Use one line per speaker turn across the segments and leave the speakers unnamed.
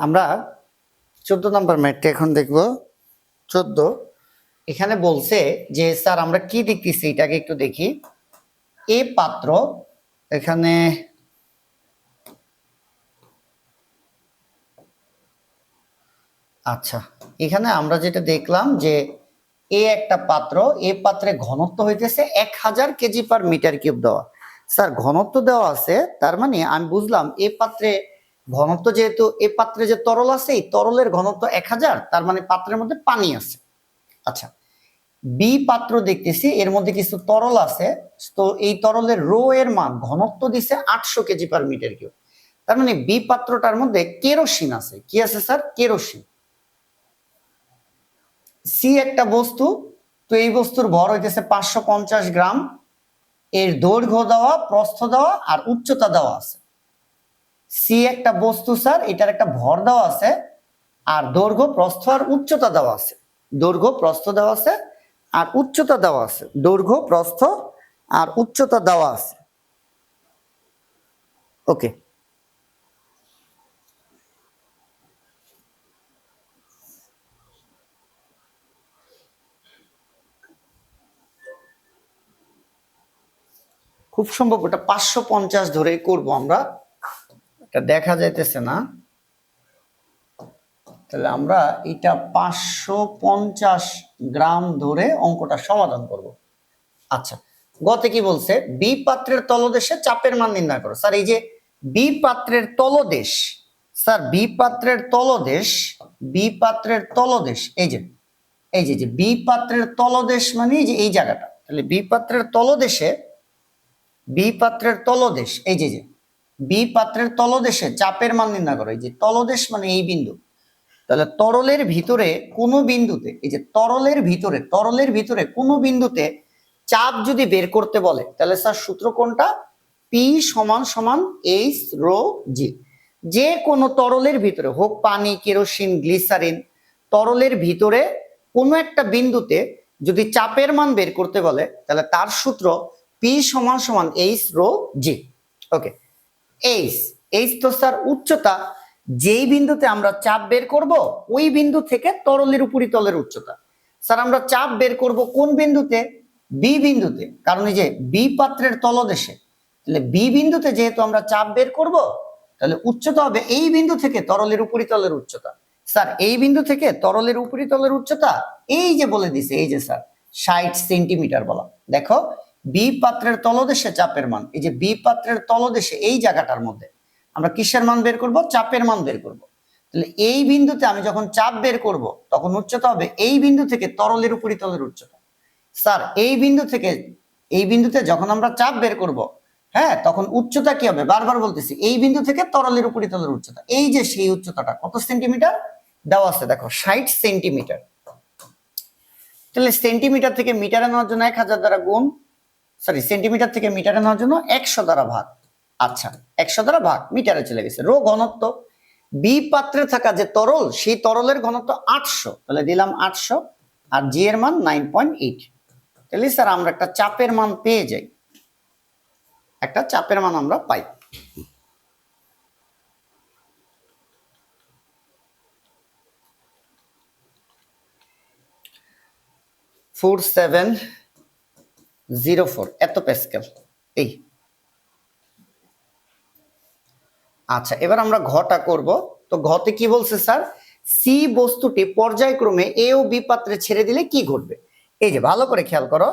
আমরা 14 নম্বর ম্যাথটা এখন দেখব। 14 এখানে বলছে যে স্যার আমরা কি দেখতেছি এটাকে একটু দেখি। এ পাত্র এখানে আচ্ছা, এখানে আমরা যেটা দেখলাম যে এ একটা পাত্র, এ পাত্রে ঘনত্ব হইতেছে 1000 কেজি পার মিটার কিউব দেওয়া। স্যার ঘনত্ব দেওয়া আছে, তার মানে আমি বুঝলাম এ পাত্রে ঘনত্ব, যেহেতু এ পাত্রে যে তরল আছে এই তরলের ঘনত্ব 1000, তার মানে পাত্রের মধ্যে পানি আছে। আচ্ছা, বি পাত্র দেখতেছি এর মধ্যে কিছু তরল আছে, তো এই তরলের রো এর মান ঘনত্ব দিছে 800 কেজি পার মিটার কিউব। তার মানে বি পাত্রটার মধ্যে কেরোসিন আছে। কি আছে স্যার? কেরোসিন। সি একটা বস্তু, তো এই বস্তুর ভর হইতেছে 550 গ্রাম, এর দৈর্ঘ্য দেওয়া, প্রস্থ দেওয়া আর উচ্চতা দেওয়া আছে। সি একটা বস্তু স্যার, এটার একটা ভর দেওয়া আছে আর দৈর্ঘ্য, প্রস্থ আর উচ্চতা দেওয়া আছে। দৈর্ঘ্য, প্রস্থ দেওয়া আছে আর উচ্চতা দেওয়া আছে। দৈর্ঘ্য, প্রস্থ আর উচ্চতা দেওয়া আছে। ওকে, খুব সম্ভব ওটা 550 ধরে করব আমরা, এটা দেখা যাইতেছে না। তাহলে আমরা এটা 550 গ্রাম ধরে অঙ্কটা সমাধান করব। আচ্ছা, গতে কি বলছে? বি পাত্রের তলদেশে চাপের মান নির্ণয় করো। স্যার এই যে বি পাত্রের তলদেশ, স্যার বি পাত্রের তলদেশ, বি পাত্রের তলদেশ এই যে বি পাত্রের তলদেশ মানে এই যে এই জায়গাটা। তাহলে বি পাত্রের তলদেশে, বি পাত্রের তলদেশ এই যে বি পাত্রের তলদেশে চাপের মান নির্ণয় করো। এই যে তলদেশ মানে এই বিন্দু। তাহলে তরলের ভিতরে কোনো বিন্দুতে, এই যে তরলের ভিতরে কোনো বিন্দুতে চাপ যদি বের করতে বলে, তাহলে স্যার সূত্র কোনটা? পি সমান সমান এইচ রো জি। যে কোনো তরলের ভিতরে হোক পানি, কেরোসিন, গ্লিসারিন, তরলের ভিতরে কোনো একটা বিন্দুতে যদি চাপের মান বের করতে বলে, তাহলে তার সূত্র পি সমান সমান এইচ রো জি। ওকে, এইচ, এইচ তো স্যার উচ্চতা। যেই বিন্দুতে আমরা চাপ বের করব ওই বিন্দু থেকে তরলের উপরিতলের উচ্চতা। স্যার আমরা চাপ বের করব কোন বিন্দুতে? বি বিন্দুতে, কারণ এই যে বি পাত্রের তলদেশে। তাহলে বি বিন্দুতে যেহেতু আমরা চাপ বের করব, তাহলে উচ্চতা হবে এই বিন্দু থেকে তরলের উপরিতলের উচ্চতা। স্যার এই বিন্দু থেকে তরলের উপরিতলের উচ্চতা এই যে বলে দিছে, এই যে স্যার 60 সেন্টিমিটার বলা। দেখো বি পাত্রের তলদেশে চাপের মান, এই যে বি পাত্রের তলদেশে এই জায়গাটার মধ্যে আমরা কিসের মান বের করব? চাপের মান বের করব। তাহলে এই বিন্দুতে আমি যখন চাপ বের করব তখন উচ্চতা হবে এই বিন্দু থেকে তরলের উপরিতলের উচ্চতা। স্যার এই বিন্দু থেকে, এই বিন্দুতে যখন আমরা চাপ বের করব, হ্যাঁ, তখন উচ্চতা কি হবে? বারবার বলতেছি, এই বিন্দু থেকে তরলের উপরিতলের উচ্চতা, এই যে সেই উচ্চতাটা কত সেন্টিমিটার দেওয়া আছে? দেখো 60 সেন্টিমিটার। তাহলে সেন্টিমিটার থেকে মিটারে নেওয়ার জন্য 1000 দ্বারা গুণ, সরি সেন্টিমিটার থেকে মিটারে নেওয়ার জন্য 100 দ্বারা ভাগ। আচ্ছা, 100 দ্বারা ভাগ, মিটারে চলে গেছে। রো ঘনত্ব, বি পাত্রে থাকা যে তরল, সেই তরলের ঘনত্ব 800, তাহলে দিলাম 800 আর জি এর মান 9.8। তাহলে স্যার আমরা একটা চাপের মান পেয়ে যাই, একটা চাপের মান আমরা পাই। ফোর 704 এত প্যাসকেল। এই আচ্ছা, এবার আমরা ঘটা করব। তো ঘতে কি বলছে স্যার? সি বস্তুটি পর্যায়ক্রমে এ ও বি পাত্রে ছেড়ে দিলে কি ঘটবে? এই যে ভালো করে খেয়াল করো,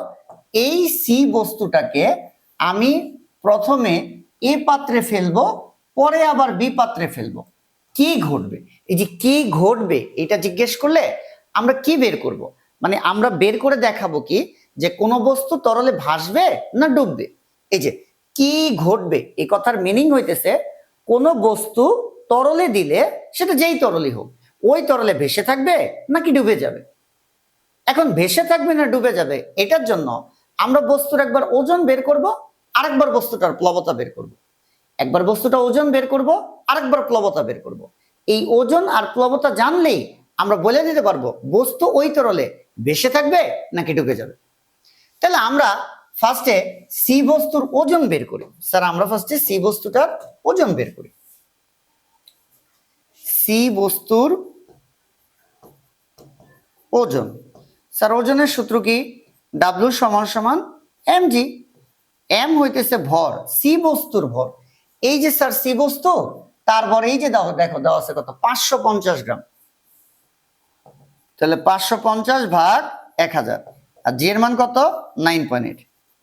এই সি বস্তুটাকে আমি প্রথমে এ পাত্রে ফেলবো, পরে আবার বি পাত্রে ফেলবো। কি ঘটবে? এই যে কি ঘটবে এটা জিজ্ঞেস করলে আমরা কি বের করব? মানে আমরা বের করে দেখাবো কি যে কোন বস্তু তরলে ভাসবে না ডুববে। এই যে কি ঘটবে এই কথার মিনিং হইতেছে কোন বস্তু তরলে দিলে, সেটা যেই তরলই হোক, ওই তরলে ভেসে থাকবে নাকি ডুবে যাবে। এখন ভেসে থাকবে না ডুবে যাবে, এটার জন্য আমরা বস্তুর একবার ওজন বের করব, আরেকবার বস্তুটার প্লবতা বের করব। একবার বস্তুটা ওজন বের করব, আরেকবার প্লবতা বের করব। এই ওজন আর প্লবতা জানলেই আমরা বলে দিতে পারবো বস্তু ওই তরলে ভেসে থাকবে নাকি ডুবে যাবে। তাহলে আমরা ফার্স্টে সি বস্তুর ওজন বের করি। স্যার আমরা ফার্স্টে সি বস্তুটার ওজন বের করি। সি বস্তুর ওজন। স্যার ওজনের সূত্র কি? ডাব্লিউ সমান সমান mg। এম হইতেছে ভর, সি বস্তুর ভর। এই যে স্যার সি বস্তু, তার ভর এই যে দেখো দেওয়া আছে কত, 550 গ্রাম। তাহলে 550 ভাগ 1000, আর জি এর মান কত, 9.8।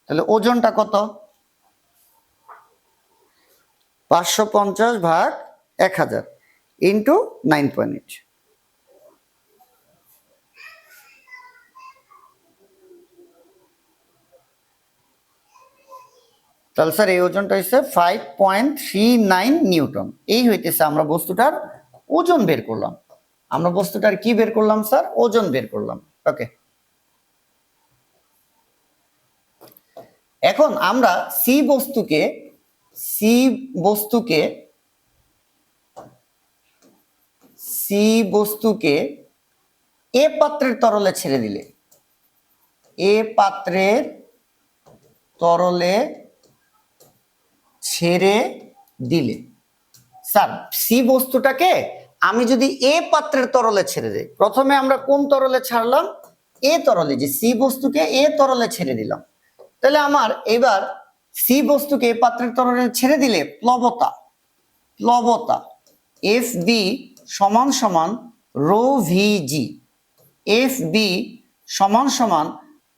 তাহলে ওজনটা কত? 550 ভাগ 1000 ইন্টু 9.8। তাহলে স্যার এই ওজনটা হচ্ছে 5.39 নিউটন। এই হইতেছে আমরা বস্তুটার ওজন বের করলাম। আমরা বস্তুটার কি বের করলাম স্যার? ওজন বের করলাম। ওকে, এখন আমরা সি বস্তুকে এ পাত্রের তরলে ছেড়ে দিলে, এ পাত্রের তরলে ছেড়ে দিলে স্যার সি বস্তুটাকে আমি যদি এ পাত্রের তরলে ছেড়ে দিই, প্রথমে আমরা কোন তরলে ছাড়লাম? এ তরলে। যে সি বস্তুকে এ তরলে ছেড়ে দিলাম, তাহলে আমার এবার সি বস্তুকে এ পাত্রের তরলে ছেড়ে দিলে প্লবতা এফ বি সমান সমান রো ভিজি। এফ বি সমান সমান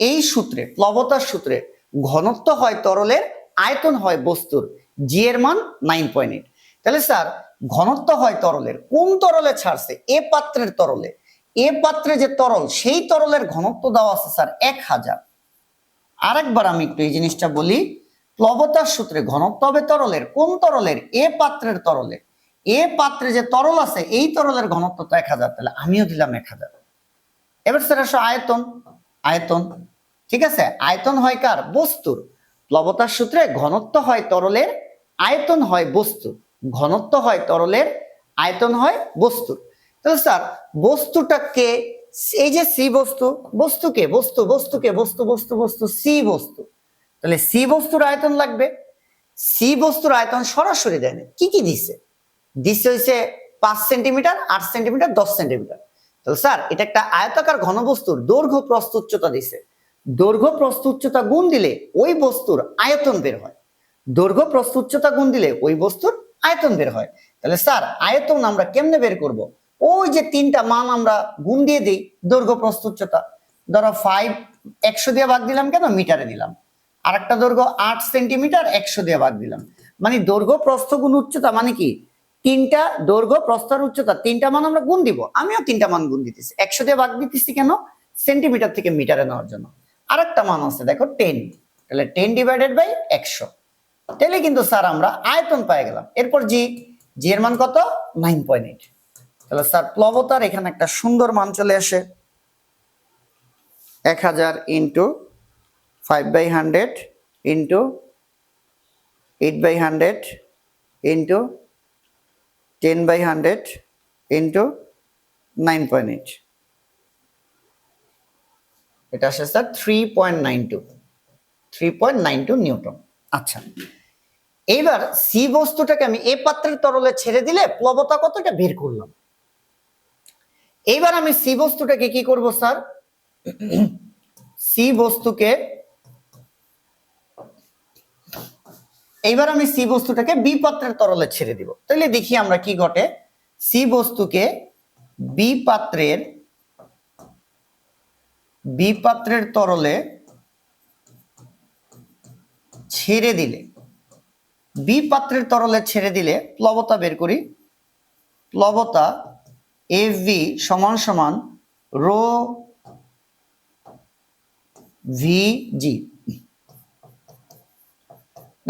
এই সূত্রে, প্লবতার সূত্রে, ঘনত্ব হয় তরলের, আয়তন হয় বস্তুর, জি এর মান 9.8। তাহলে স্যার ঘনত্ব হয় তরলের, কোন তরলে ছাড়ছে? এ পাত্রের তরলে। এ পাত্রে যে তরল, সেই তরলের ঘনত্ব দেওয়া আছে স্যার 1000। আরেকবার আমি একটু এই জিনিসটা বলি, প্লবতার সূত্রে ঘনত্ব হবে তরলের, কোন তরলের? এ পাত্রের তরলে। এ পাত্রে যে তরল আছে, এই তরলের ঘনত্ব তো 1000, তাহলে আমিও দিলাম 1000। এবার স্যার আসো আয়তন। ঠিক আছে, আয়তন হয় কার? বস্তুর। প্লবতার সূত্রে ঘনত্ব হয় তরলের, আয়তন হয় বস্তুর। ঘনত্ব হয় তরলের, আয়তন হয় বস্তুর। তাহলে স্যার বস্তুটাকে, এই যে সি বস্তুকে সি বস্তু, তাহলে সি বস্তুর আয়তন লাগবে। সি বস্তুর আয়তন সরাসরি দেয় না, কি দিছে হইছে 5 সেন্টিমিটার, 8 সেন্টিমিটার, 10 সেন্টিমিটার। তাহলে স্যার এটা একটা আয়তাকার ঘনবস্তুর দৈর্ঘ্য প্রস্থ উচ্চতা দিছে। দৈর্ঘ্য প্রস্থ উচ্চতা গুণ দিলে ওই বস্তুর আয়তন বের হয়। দৈর্ঘ্য প্রস্থ উচ্চতা গুণ দিলে ওই বস্তুর আয়তন বের হয়। তাহলে স্যার আয়তন আমরা কেমনে বের করব? ওই যে তিনটা মান আমরা গুণ দিয়ে দিই, দৈর্ঘ্য প্রস্থ উচ্চতা। ধরো 5 100 দিয়ে ভাগ দিলাম, কেন? মিটারে দিলাম। আর একটা দৈর্ঘ্য 8 সেন্টিমিটার, 100 দিয়ে ভাগ দিলাম। মানে দৈর্ঘ্য প্রস্থ গুণ উচ্চতা মানে কি? তিনটা দৈর্ঘ্য প্রস্থ উচ্চতা, তিনটা মান আমরা গুণ দিব। আমিও তিনটা মান গুণ দিতেছি, 100 দিয়ে ভাগ দিতেছি কেন? সেন্টিমিটার থেকে মিটারে নেওয়ার জন্য। আরেকটা মান আছে দেখো 10, তাহলে 10 ডিভাইডেড বাই 100। তাহলে কিন্তু স্যার আমরা আয়তন পেয়ে গেলাম। এরপর জি এর মান কত? 9.8। তাহলে স্যার প্লবতার এখানে একটা সুন্দর মান চলে আসে, 1000 ইন্টু 5/100 ইন্টু 8/100 ইন্টু 10/100 ইন্টু 9.8। এটা আসে স্যার 3.92 নিউটন। আচ্ছা, এইবার সি বস্তুটাকে আমি এ পাত্রের তরলে ছেড়ে দিলে প্লবতা কতটা বের করলাম। এইবার আমি সি বস্তুটাকে কি করব স্যার? সি বস্তুটাকে বি পাত্রের তরলে ছেড়ে দিব। তাহলে দেখি আমরা কি ঘটে। সি বস্তুকে বি পাত্রের তরলে ছেড়ে দিলে, বি পাত্রের তরলে ছেড়ে দিলে প্লবতা বের করি। প্লবতা এফ ভি সমান সমান রো ভিজি।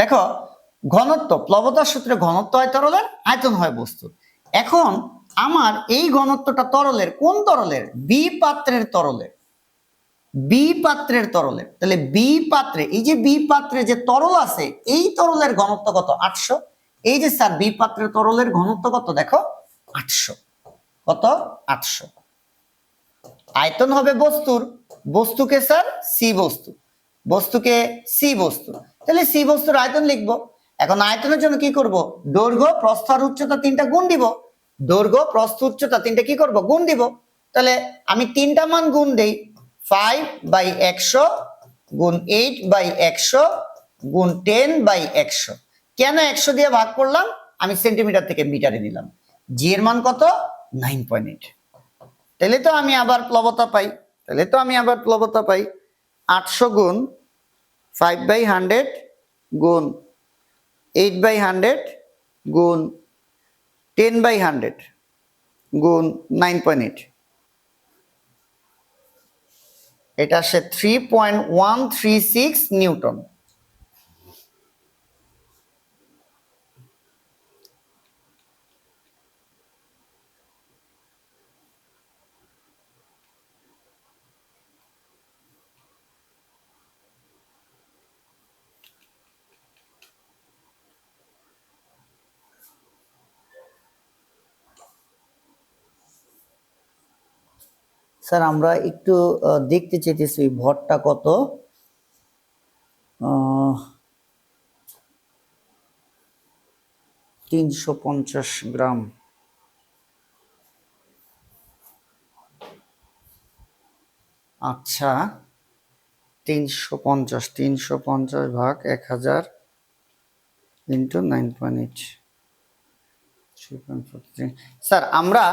দেখো ঘনত্ব, প্লবতার সূত্রে ঘনত্ব হয় তরলের, আয়তন হয় বস্তুর। এখন আমার এই ঘনত্বটা তরলের, কোন তরলের? বি পাত্রের তরলের। তাহলে বি পাত্রে, এই যে বি পাত্রে যে তরল আছে, এই তরলের ঘনত্ব কত? 800। এই যে স্যার বি পাত্রের তরলের ঘনত্ব কত? দেখো 800। কত? 800। আয়তন হবে বস্তুকে স্যার সি বস্তু, তাহলে সি বস্তুর আয়তন লিখবো। এখন আয়তনের জন্য কি করব? দৈর্ঘ্য প্রস্থ আর উচ্চতা তিনটা গুণ দিব। দৈর্ঘ্য প্রস্থ উচ্চতা তিনটা কি করব গুণ দিব। তাহলে আমি তিনটা মান গুণ দেই, 5/100 গুণ 8/100 গুণ 10/100। কেন 100 দিয়ে ভাগ করলাম? আমি সেন্টিমিটার থেকে মিটারে দিলাম। জি এর মান কত? 9.8। তাহলে তো আমি আবার প্লবতা পাই 800 গুণ 5/100 গুণ 8/100 গুণ 10/100 গুণ 9.8। এটা আসে 3.136 নিউটন। স্যার আমরা একটু দেখতে চাইতেছি ভরটা কত। 350 গ্রাম। আচ্ছা 350 ভাগ 1000 ইন্টু 9.8। স্যার আমরা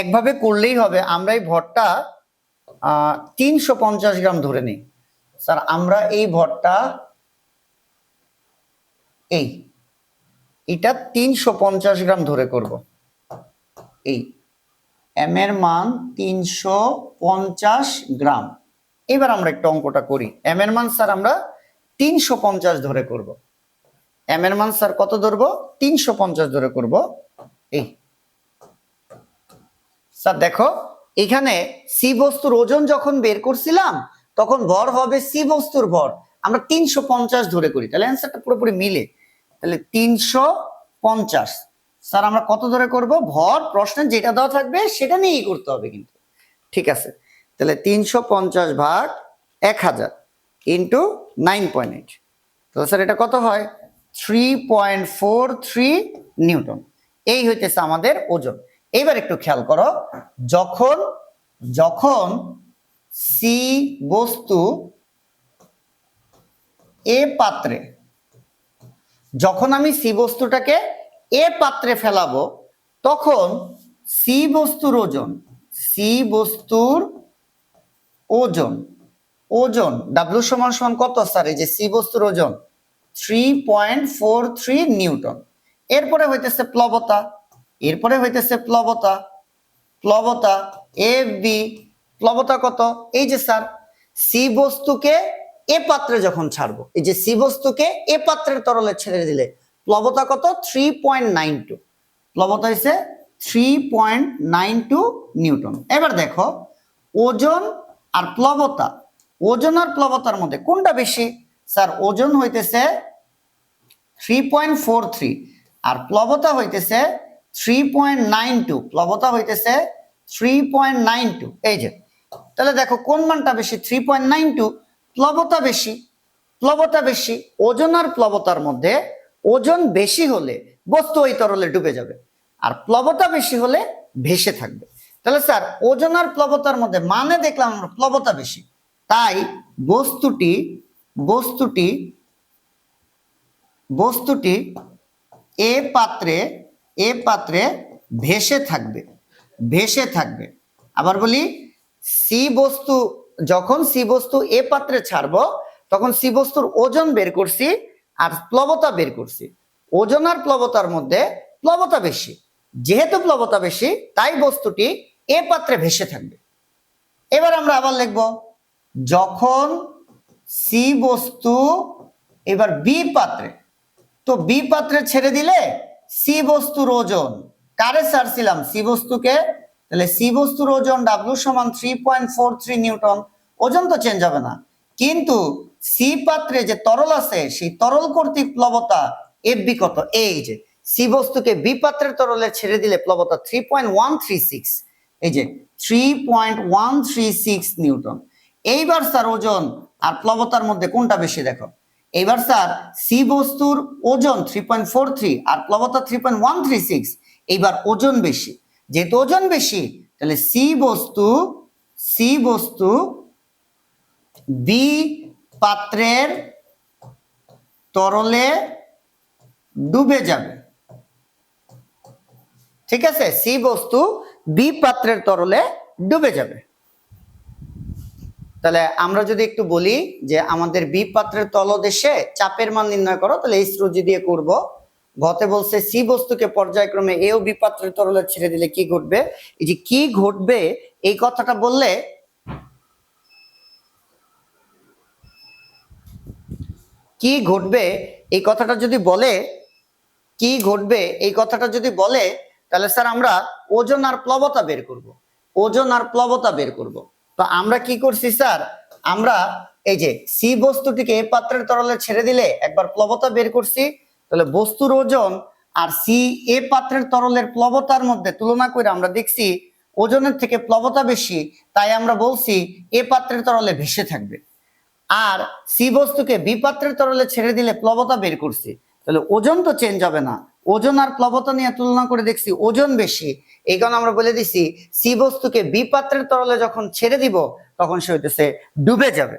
একভাবে করলেই হবে, আমরা এই ভরটা 350 গ্রাম ধরে নিই। স্যার আমরা এই ভরটা এটা 350 গ্রাম ধরে করব। এই এম এর মান 350 গ্রাম। এবার আমরা একটা অঙ্কটা করি। এম এর মান স্যার আমরা 350 ধরে করব। এম এর মান স্যার কত ধরবো? 350 ধরে করব। এই স্যার দেখো এখানে সি বস্তুর ওজন যখন বের করছিলাম তখন ভর হবে সি বস্তুর ভর, আমরা 350 ধরে করি, তাহলে অ্যান্সারটা পুরোপুরি মিলে। তাহলে 350 স্যার আমরা কত ধরে করব? ভর প্রশ্নে যেটা দেওয়া থাকবে সেটা নিয়েই করতে হবে কিন্তু। ঠিক আছে, তাহলে 350 ভাগ 1000 ইন্টু 9.8। তাহলে স্যার এটা কত হয়? 3.43 নিউটন। এই হইতেছে আমাদের ওজন। এইবার একটু খেয়াল করো, যখন সি বস্তু এ পাত্রে, যখন আমি সি বস্তুটাকে এ পাত্রে ফেলাবো তখন সি বস্তুর ওজন ডাব্লিউ সমান কত স্যার? এই যে সি বস্তুর ওজন 3.43 নিউটন। এরপরে হইতেছে প্লবতা এফ বি। প্লবতা কত? এই যে স্যার সি বস্তুকে এ পাত্রে যখন ছাড়বো, এই যে সি বস্তুকে এ পাত্রের তরলে ছেড়ে দিলে প্লবতা কত? 3.92। প্লবতা হইছে 3.92 নিউটন। এবার দেখো ওজন আর প্লবতার মধ্যে কোনটা বেশি? স্যার ওজন হইতেছে 3.43 আর প্লবতা হইতেছে 3.92। এই যে তাহলে দেখো কোন মানটা বেশি? 3.92। প্লবতা বেশি। ওজন আর প্লবতার মধ্যে ওজন বেশি হলে বস্তু ওই তরলে ডুবে যাবে, আর প্লবতা বেশি হলে ভেসে থাকবে। তাহলে স্যার ওজন আর প্লবতার মধ্যে মানে দেখলাম আমরা প্লবতা বেশি, তাই বস্তুটি এ পাত্রে ভেসে থাকবে। আবার বলি, যখন সি বস্তু এ পাত্রে ছাড়বো তখন সি বস্তুর ওজন বের করছি আর প্লবতা বের করছি। ওজন আর প্লবতার মধ্যে প্লবতা বেশি, যেহেতু প্লবতা বেশি তাই বস্তুটি এ পাত্রে ভেসে থাকবে। এবার আমরা আবার লিখব, যখন সি বস্তু এবার বি পাত্রে, তো বি পাত্রে ছেড়ে দিলে সি বস্তুর ওজন, কারে ছাড়ছিলাম? সি বস্তুকে। তাহলে সি বস্তুর ওজন ডাব্লিউ সমান 3.43 নিউটন। ওজন তো চেঞ্জ হবে না, কিন্তু সি পাত্রে যে তরল আছে সেই তরল কর্তৃক প্লবতা এফ বি কত? এই যে সি বস্তুকে বি পাত্রের তরলে ছেড়ে দিলে প্লবতা 3.136। এই যে 3.136 নিউটন। এইবার স্যার ওজন আর প্লবতার মধ্যে কোনটা বেশি? দেখো এইবার স্যার সি বস্তুর ওজন 3.43 আর প্লবতা 3.136। এইবার ওজন বেশি, যেহেতু ওজন বেশি তাহলে সি বস্তু বি পাত্রের তরলে ডুবে যাবে। ঠিক আছে, সি বস্তু বি পাত্রের তরলে ডুবে যাবে। তাহলে আমরা যদি একটু বলি যে আমাদের বি পাত্রের তলদেশে চাপের মান নির্ণয় করো, তাহলে এই স্রোজি দিয়ে করব। ঘতে বলছে সি বস্তুকে পর্যায়ক্রমে এ ও বি পাত্রের তরলে ছেড়ে দিলে কি ঘটবে। এই যে কি ঘটবে এই কথাটা বললে, কি ঘটবে এই কথাটা যদি বলে, কি ঘটবে এই কথাটা যদি বলে, তাহলে স্যার আমরা ওজন আর প্লবতা বের করব। ওজন আর প্লবতা বের করব। তো আমরা কি করছি স্যার, আমরা এই যে সি বস্তুটিকে এ পাত্রের তরলে ছেড়ে দিলে একবার প্লবতা বের করছি। তাহলে বস্তুর ওজন আর সি এ পাত্রের তরলের প্লবতার মধ্যে তুলনা করে আমরা দেখছি ওজনের থেকে প্লবতা বেশি, তাই আমরা বলছি এ পাত্রের তরলে ভেসে থাকবে। আর সি বস্তুকে বি পাত্রের তরলে ছেড়ে দিলে প্লবতা বের করছি, তাহলে ওজন তো চেঞ্জ হবে না। ওজন আর প্লবতা নিয়ে তুলনা করে দেখছি ওজন বেশি, এই কারণে আমরা বলে দিছি সি বস্তুকে বি পাত্রের তরলে যখন ছেড়ে দিব তখন সে হইতেছে ডুবে যাবে।